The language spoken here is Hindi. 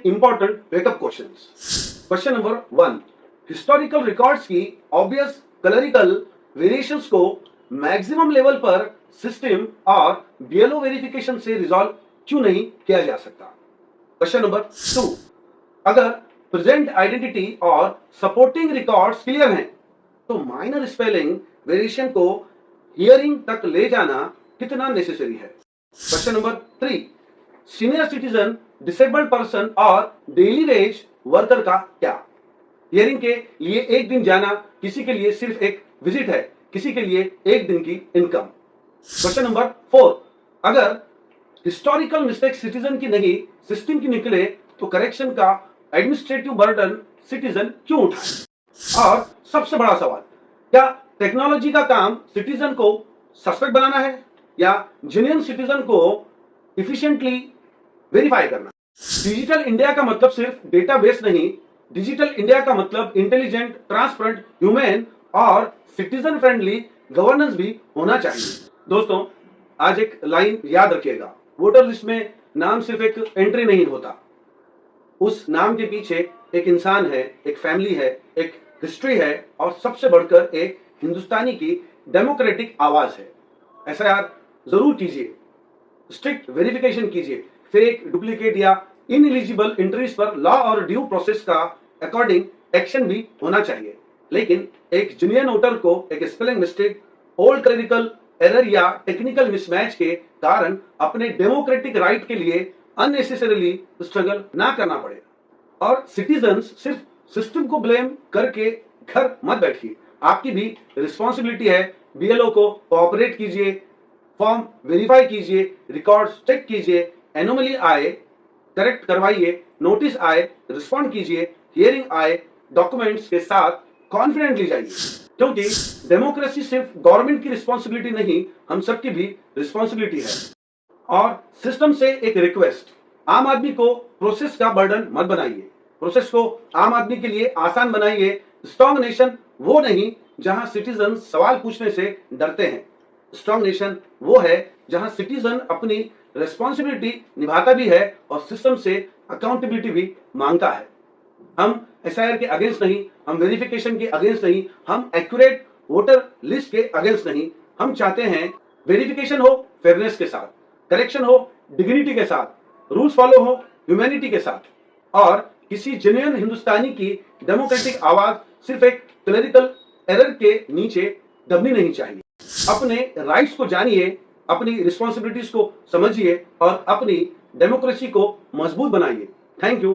Important wake up questions. Question number 1, historical records की ऑब्वियस कलरिकल वेरिएशंस को मैक्सिमम लेवल पर सिस्टम और बीएलओ वेरिफिकेशन से रिजॉल्व क्यों नहीं किया जा सकता? क्वेश्चन नंबर 2, अगर प्रेजेंट आइडेंटिटी और सपोर्टिंग रिकॉर्ड्स क्लियर हैं तो माइनर स्पेलिंग वेरिएशन को हियरिंग तक ले जाना कितना नेसेसरी है? Question number 3, senior citizen, disabled person और डेली वेज वर्कर का क्या? हियरिंग के लिए एक दिन जाना किसी के लिए सिर्फ एक विजिट है, किसी के लिए एक दिन की इनकम। क्वेश्चन नंबर 4, अगर हिस्टोरिकल मिस्टेक सिटीजन की नहीं सिस्टम की निकले तो करेक्शन का एडमिनिस्ट्रेटिव बर्डन सिटीजन क्यों उठाए? और सबसे बड़ा सवाल, क्या टेक्नोलॉजी का काम सिटीजन को सस्पेक्ट बनाना है या जेन्युइन सिटीजन को इफिशिएंटली वेरीफाई करना? डिजिटल इंडिया का मतलब सिर्फ डेटाबेस नहीं, डिजिटल इंडिया का मतलब इंटेलिजेंट, ट्रांसपेरेंट, ह्यूमन और सिटीजन फ्रेंडली गवर्नेंस भी होना चाहिए। दोस्तों, आज एक लाइन याद रखिएगा, वोटर लिस्ट में नाम सिर्फ एक एंट्री नहीं होता, उस नाम के पीछे एक इंसान है, एक फैमिली है, एक हिस्ट्री है और सबसे बढ़कर एक हिंदुस्तानी की डेमोक्रेटिक आवाज है। एसआईआर जरूर कीजिए, स्ट्रिक्ट वेरिफिकेशन कीजिए, फिर एक डुप्लीकेट या इनएलिजिबल एंट्रीज पर लॉ और ड्यू प्रोसेस का अकॉर्डिंग एक्शन भी होना चाहिए। लेकिन एक जूनियर वोटर को एक spelling mistake, old clerical error या टेक्निकल मिसमैच के कारण अपने डेमोक्रेटिक राइट के लिए अननेसेसरीली स्ट्रगल ना करना पड़े। और सिटीजन्स सिर्फ सिस्टम को ब्लेम करके घर मत बैठिए, आपकी भी रिस्पॉन्सिबिलिटी है। बीएलओ को कोऑपरेट कीजिए, फॉर्म वेरीफाई कीजिए, रिकॉर्ड्स चेक कीजिए, एनोमली आए करेक्ट करवाइए, नोटिस आए रिस्पॉन्ड कीजिए, हियरिंग आए डॉक्यूमेंट्स के साथ कॉन्फिडेंटली जाइए, क्योंकि डेमोक्रेसी सिर्फ गवर्नमेंट की रिस्पॉन्सिबिलिटी नहीं, हम सबकी भी रिस्पॉन्सिबिलिटी है। और सिस्टम से एक रिक्वेस्ट, आम आदमी को प्रोसेस का बर्डन मत बनाइए, प्रोसेस को आम आदमी के लिए आसान बनाइए। स्ट्रॉन्ग नेशन वो नहीं जहां सिटीजन सवाल पूछने से डरते हैं, स्ट्रॉन्ग नेशन वो है जहां सिटीजन अपनी रिस्पॉन्सिबिलिटी निभाता भी है और सिस्टम से अकाउंटेबिलिटी भी मांगता है। हम एसआईआर के अगेंस्ट नहीं, हम वेरिफिकेशन के अगेंस्ट नहीं, हम एक्यूरेट वोटर लिस्ट के अगेंस्ट नहीं, हम चाहते हैं वेरिफिकेशन हो फेयरनेस के साथ, करेक्शन हो डिग्निटी के साथ, रूल्स फॉलो हो ह्यूमैनिटी के साथ, और किसी जेन्युइन हिंदुस्तानी की डेमोक्रेटिक आवाज सिर्फ एक क्लरिकल एरर के नीचे दबनी नहीं चाहिए। अपने राइट्स को जानिए, अपनी रिस्पॉन्सिबिलिटीज को समझिए और अपनी डेमोक्रेसी को मजबूत बनाइए। Thank you.